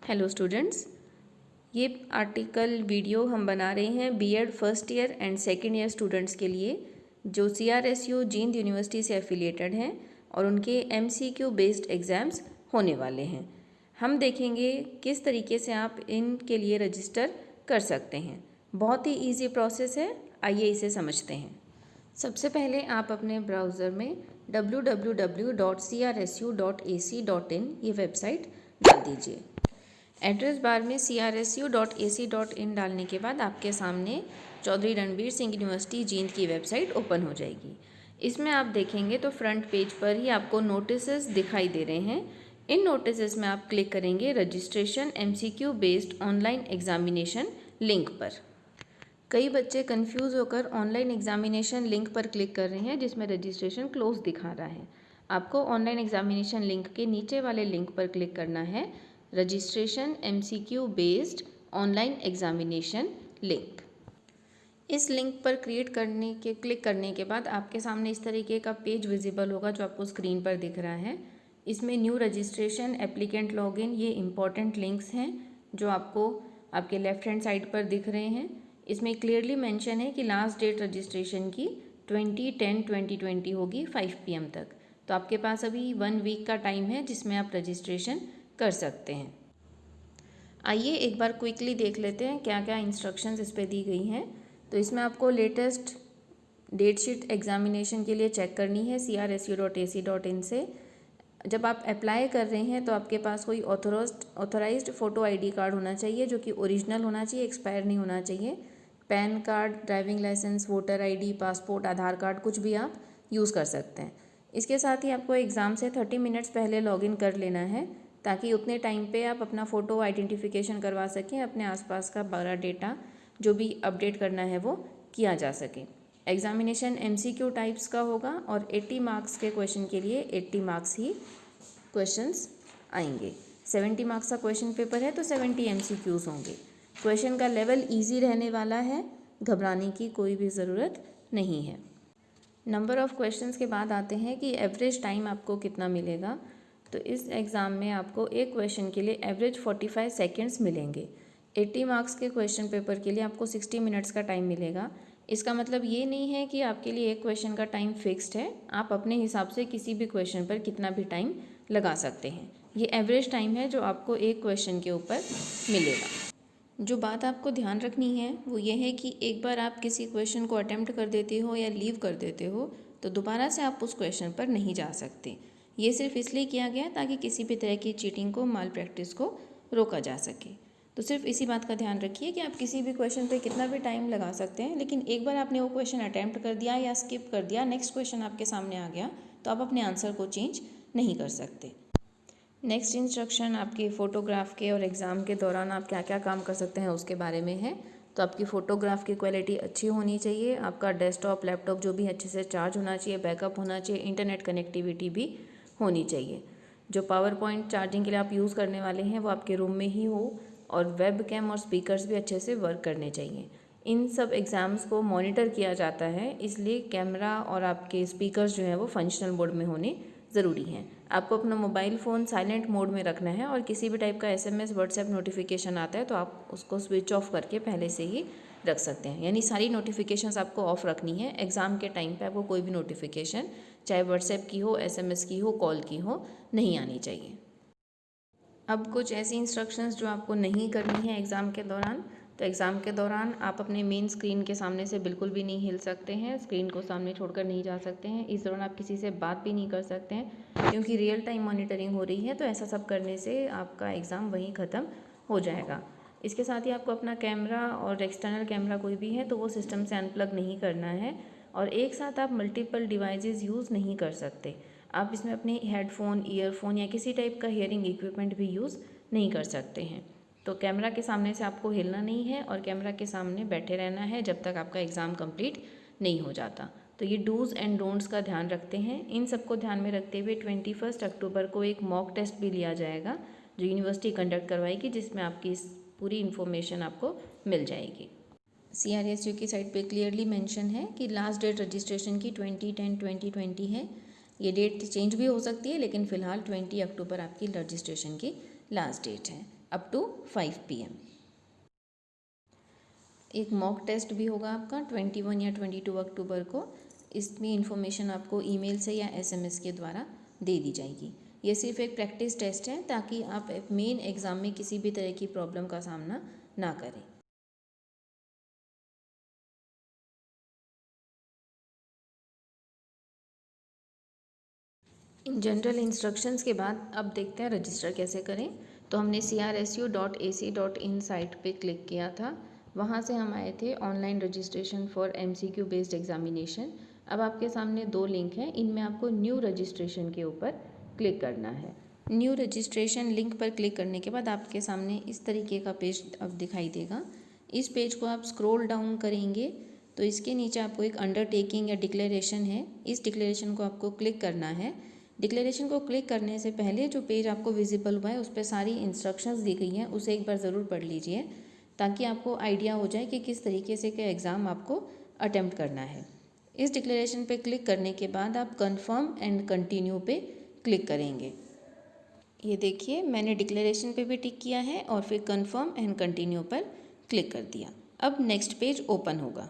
Hello students, ये article video हम बना रहे हैं BEd first year and second year students के लिए जो CRSU जींद यूनिवर्सिटी से एफिलिएटेड हैं और उनके MCQ बेस्ड एग्ज़ाम्स होने वाले हैं। हम देखेंगे किस तरीके से आप इनके लिए रजिस्टर कर सकते हैं। बहुत ही इजी प्रोसेस है, आइए इसे समझते हैं। सबसे पहले आप अपने ब्राउज़र में www.crsu.ac.in ये वेबसाइट डाल दीजिए। एड्रेस बार में crsu.ac.in डालने के बाद आपके सामने चौधरी रणबीर सिंह यूनिवर्सिटी जींद की वेबसाइट ओपन हो जाएगी। इसमें आप देखेंगे तो फ्रंट पेज पर ही आपको नोटिसेस दिखाई दे रहे हैं। इन नोटिसेस में आप क्लिक करेंगे registration MCQ based online examination link पर। कई बच्चे कंफ्यूज होकर ऑनलाइन एग्जामिनेशन लिंक पर क्लिक कर रहे हैं जिसमें रजिस्ट्रेशन क्लोज दिखा रहा है। आपको ऑनलाइन एग्जामिनेशन लिंक के नीचे वाले लिंक पर क्लिक करना है, registration MCQ based online examination link. इस लिंक पर क्लिक करने के बाद आपके सामने इस तरीके का पेज विजिबल होगा जो आपको स्क्रीन पर दिख रहा है। इसमें न्यू रजिस्ट्रेशन, एप्लीकेंट लॉगिन, ये इंपॉर्टेंट लिंक्स हैं जो आपको आपके लेफ्ट हैंड साइड पर दिख रहे हैं। इसमें क्लियरली मेंशन है कि लास्ट डेट रजिस्ट्रेशन की 20/10/2020 होगी 5 PM तक। तो आपके पास अभी 1 वीक का टाइम है जिसमें आप रजिस्ट्रेशन कर सकते हैं। आइए एक बार क्विकली देख लेते हैं क्या क्या इंस्ट्रक्शंस इस पर दी गई हैं। तो इसमें आपको लेटेस्ट डेट शीट एग्जामिनेशन के लिए चेक करनी है crsu.ac.in से। जब आप अप्लाई कर रहे हैं तो आपके पास कोई ऑथोराइज्ड फ़ोटो ID कार्ड होना चाहिए जो कि ओरिजिनल होना चाहिए, एक्सपायर नहीं होना चाहिए। PAN card, driving licence, voter ID, passport, Aadhaar card कुछ भी आप यूज़ कर सकते हैं। इसके साथ ही आपको एग्ज़ाम से 30 मिनट्स पहले लॉगिन कर लेना है ताकि उतने टाइम पे आप अपना फ़ोटो आइडेंटिफिकेशन करवा सकें, अपने आसपास का बड़ा डेटा जो भी अपडेट करना है वो किया जा सके। एग्ज़ामिनेशन MCQ टाइप्स का होगा और 80 मार्क्स के क्वेश्चन के लिए 80 मार्क्स ही क्वेश्चंस आएंगे। 70 मार्क्स का क्वेश्चन पेपर है तो 70 MCQs होंगे। क्वेश्चन का लेवल ईजी रहने वाला है, घबराने की कोई भी ज़रूरत नहीं है। नंबर ऑफ़ क्वेश्चंस के बाद आते हैं कि एवरेज टाइम आपको कितना मिलेगा। तो इस एग्ज़ाम में आपको एक क्वेश्चन के लिए एवरेज 45 सेकेंड्स मिलेंगे। 80 मार्क्स के क्वेश्चन पेपर के लिए आपको 60 मिनट्स का टाइम मिलेगा। इसका मतलब ये नहीं है कि आपके लिए एक क्वेश्चन का टाइम फिक्स्ड है, आप अपने हिसाब से किसी भी क्वेश्चन पर कितना भी टाइम लगा सकते हैं। ये एवरेज टाइम है जो आपको एक क्वेश्चन के ऊपर मिलेगा। जो बात आपको ध्यान रखनी है वो ये है कि एक बार आप किसी क्वेश्चन को अटेम्प्ट कर देते हो या लीव कर देते हो तो दोबारा से आप उस क्वेश्चन पर नहीं जा सकते। ये सिर्फ इसलिए किया गया ताकि किसी भी तरह की चीटिंग को, माल प्रैक्टिस को रोका जा सके। तो सिर्फ इसी बात का ध्यान रखिए कि आप किसी भी क्वेश्चन पे कितना भी टाइम लगा सकते हैं, लेकिन एक बार आपने वो क्वेश्चन अटैम्प्ट कर दिया या स्किप कर दिया, नेक्स्ट क्वेश्चन आपके सामने आ गया तो आप अपने आंसर को चेंज नहीं कर सकते। नेक्स्ट इंस्ट्रक्शन आपकी फ़ोटोग्राफ के और एग्ज़ाम के दौरान आप क्या क्या काम कर सकते हैं उसके बारे में है। तो आपकी फ़ोटोग्राफ की क्वालिटी अच्छी होनी चाहिए, आपका डेस्कटॉप, लैपटॉप जो भी अच्छे से चार्ज होना चाहिए, बैकअप होना चाहिए, इंटरनेट कनेक्टिविटी भी होनी चाहिए। जो पावर पॉइंट चार्जिंग के लिए आप यूज़ करने वाले हैं वो आपके रूम में ही हो और वेब कैम और स्पीकर्स भी अच्छे से वर्क करने चाहिए। इन सब एग्ज़ाम्स को मॉनिटर किया जाता है, इसलिए कैमरा और आपके स्पीकर्स जो हैं वो फंक्शनल मोड में होने ज़रूरी हैं। आपको अपना मोबाइल फ़ोन साइलेंट मोड में रखना है और किसी भी टाइप का SMS, WhatsApp नोटिफिकेशन आता है तो आप उसको स्विच ऑफ करके पहले से ही रख सकते हैं। यानी सारी नोटिफिकेशंस आपको ऑफ रखनी है। एग्ज़ाम के टाइम पे आपको कोई भी नोटिफिकेशन, चाहे WhatsApp की हो, SMS की हो, कॉल की हो, नहीं आनी चाहिए। अब कुछ ऐसी इंस्ट्रक्शंस जो आपको नहीं करनी है एग्ज़ाम के दौरान। तो एग्ज़ाम के दौरान आप अपने मेन स्क्रीन के सामने से बिल्कुल भी नहीं हिल सकते हैं, स्क्रीन को सामने छोड़कर नहीं जा सकते हैं। इस दौरान आप किसी से बात भी नहीं कर सकते हैं क्योंकि रियल टाइम मॉनिटरिंग हो रही है, तो ऐसा सब करने से आपका एग्ज़ाम वहीं ख़त्म हो जाएगा। इसके साथ ही आपको अपना कैमरा और एक्सटर्नल कैमरा कोई भी है तो वो सिस्टम से अनप्लग नहीं करना है और एक साथ आप मल्टीपल डिवाइसेस यूज़ नहीं कर सकते। आप इसमें अपने हेडफोन, ईयरफोन या किसी टाइप का हियरिंग इक्विपमेंट भी यूज़ नहीं कर सकते हैं। तो कैमरा के सामने से आपको हिलना नहीं है और कैमरा के सामने बैठे रहना है जब तक आपका एग्ज़ाम कंप्लीट नहीं हो जाता। तो ये डूज़ एंड डोंट्स का ध्यान रखते हैं। इन सबको ध्यान में रखते हुए 21 अक्टूबर को एक मॉक टेस्ट भी लिया जाएगा जो यूनिवर्सिटी कंडक्ट करवाएगी, जिसमें आपकी इस पूरी इन्फॉर्मेशन आपको मिल जाएगी। CRSU की साइट पे क्लियरली मेंशन है कि लास्ट डेट रजिस्ट्रेशन की 20/10/2020 है। ये डेट चेंज भी हो सकती है लेकिन फ़िलहाल 20 अक्टूबर आपकी रजिस्ट्रेशन की लास्ट डेट है। Up to 5 PM। एक मॉक टेस्ट भी होगा आपका 21 या 22 अक्टूबर को। इसमें इंफॉर्मेशन आपको ईमेल से या SMS के द्वारा दे दी जाएगी। ये सिर्फ एक प्रैक्टिस टेस्ट है ताकि आप मेन एग्ज़ाम में किसी भी तरह की प्रॉब्लम का सामना ना करें। इन जनरल इंस्ट्रक्शंस के बाद अब देखते हैं रजिस्टर कैसे करें। तो हमने crsu.ac.in साइट पे क्लिक किया था, वहाँ से हम आए थे online registration for MCQ based examination. अब आपके सामने दो लिंक हैं, इनमें आपको न्यू रजिस्ट्रेशन के ऊपर क्लिक करना है। न्यू रजिस्ट्रेशन लिंक पर क्लिक करने के बाद आपके सामने इस तरीके का पेज अब दिखाई देगा। इस पेज को आप स्क्रॉल डाउन करेंगे तो इसके नीचे आपको एक अंडरटेकिंग या डिक्लेरेशन है, इस डिक्लेरेशन को आपको क्लिक करना है। डिक्लेरेशन को क्लिक करने से पहले जो पेज आपको विजिबल हुआ है उस पर सारी इंस्ट्रक्शंस दी गई हैं, उसे एक बार ज़रूर पढ़ लीजिए ताकि आपको आइडिया हो जाए कि किस तरीके से का एग्ज़ाम आपको अटेम्प्ट करना है। इस डिक्लेरेशन पे क्लिक करने के बाद आप कंफर्म एंड कंटिन्यू पे क्लिक करेंगे। ये देखिए मैंने डिक्लेरेशन पे भी टिक किया है और फिर कंफर्म एंड कंटिन्यू पर क्लिक कर दिया। अब नेक्स्ट पेज ओपन होगा।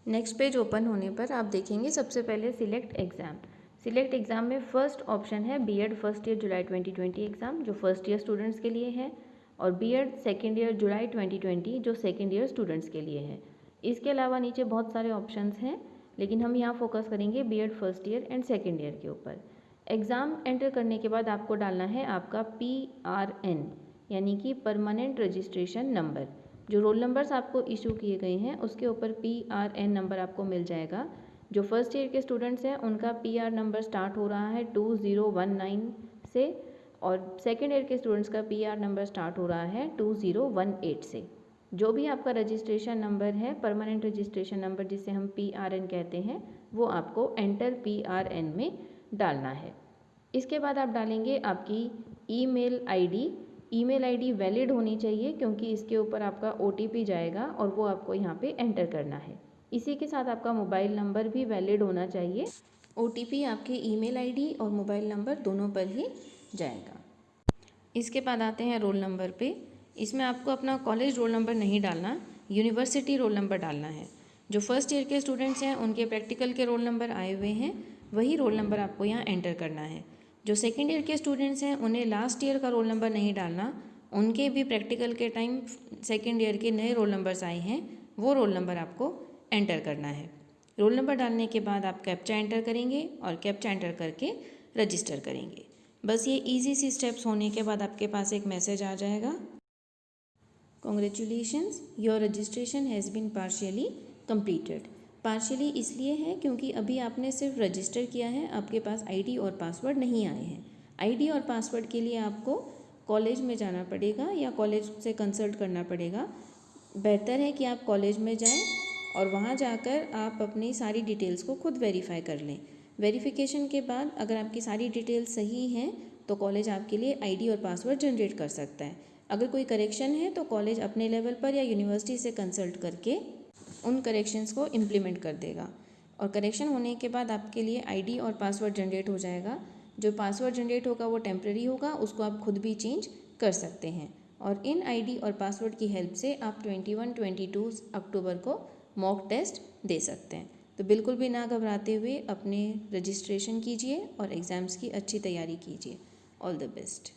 नेक्स्ट पेज ओपन होने पर आप देखेंगे सबसे पहले सिलेक्ट एग्ज़ाम। सिलेक्ट एग्ज़ाम में फर्स्ट ऑप्शन है बीएड फर्स्ट ईयर जुलाई 2020 एग्ज़ाम, जो फर्स्ट ईयर स्टूडेंट्स के लिए है, और बीएड सेकेंड ईयर जुलाई 2020 जो सेकेंड ईयर स्टूडेंट्स के लिए है। इसके अलावा नीचे बहुत सारे ऑप्शंस हैं, लेकिन हम यहाँ फोकस करेंगे BEd first year and second year के ऊपर। एग्ज़ाम एंटर करने के बाद आपको डालना है आपका PRN यानी कि परमानेंट रजिस्ट्रेशन नंबर। जो रोल नंबर्स आपको इशू किए गए हैं उसके ऊपर PRN नंबर आपको मिल जाएगा। जो फर्स्ट ईयर के स्टूडेंट्स हैं उनका PR नंबर स्टार्ट हो रहा है 2019 से, और सेकेंड ईयर के स्टूडेंट्स का PR नंबर स्टार्ट हो रहा है 2018 से। जो भी आपका रजिस्ट्रेशन नंबर है, परमानेंट रजिस्ट्रेशन नंबर जिसे हम PRN कहते हैं, वो आपको एंटर PRN में डालना है। इसके बाद आप डालेंगे आपकी ईमेल आईडी वैलिड होनी चाहिए क्योंकि इसके ऊपर आपका OTP जाएगा और वो आपको यहाँ पे एंटर करना है। इसी के साथ आपका मोबाइल नंबर भी वैलिड होना चाहिए। OTP आपके ईमेल आईडी और मोबाइल नंबर दोनों पर ही जाएगा। इसके बाद आते हैं रोल नंबर पे। इसमें आपको अपना कॉलेज रोल नंबर नहीं डालना, यूनिवर्सिटी रोल नंबर डालना है। जो फर्स्ट ईयर के स्टूडेंट्स हैं उनके प्रैक्टिकल के रोल नंबर आए हुए हैं, वही रोल नंबर आपको यहाँ एंटर करना है। जो सेकेंड ईयर के स्टूडेंट्स हैं उन्हें लास्ट ईयर का रोल नंबर नहीं डालना, उनके भी प्रैक्टिकल के टाइम सेकेंड ईयर के नए रोल नंबर्स आए हैं, वो रोल नंबर आपको एंटर करना है। रोल नंबर डालने के बाद आप कैप्चा एंटर करेंगे और कैप्चा एंटर करके रजिस्टर करेंगे। बस ये इजी सी स्टेप्स होने के बाद आपके पास एक मैसेज आ जाएगा, congratulations your registration has been partially completed. Partially इसलिए है क्योंकि अभी आपने सिर्फ रजिस्टर किया है, आपके पास ID और पासवर्ड नहीं आए हैं। ID और पासवर्ड के लिए आपको कॉलेज में जाना पड़ेगा या कॉलेज से कंसल्ट करना पड़ेगा। बेहतर है कि आप कॉलेज में जाएं और वहाँ जाकर आप अपनी सारी डिटेल्स को खुद वेरीफाई कर लें। वेरिफिकेशन के बाद अगर आपकी सारी डिटेल्स सही हैं तो कॉलेज आपके लिए ID और पासवर्ड जनरेट कर सकता है। अगर कोई करेक्शन है तो कॉलेज अपने लेवल पर या यूनिवर्सिटी से कंसल्ट करके उन करेक्शंस को इम्प्लीमेंट कर देगा, और करेक्शन होने के बाद आपके लिए ID और पासवर्ड जनरेट हो जाएगा। जो पासवर्ड जनरेट होगा वो टेम्प्रेरी होगा, उसको आप खुद भी चेंज कर सकते हैं, और इन ID और पासवर्ड की हेल्प से आप 21-22 अक्टूबर को मॉक टेस्ट दे सकते हैं। तो बिल्कुल भी ना घबराते हुए अपने रजिस्ट्रेशन कीजिए और एग्ज़ाम्स की अच्छी तैयारी कीजिए। All the best.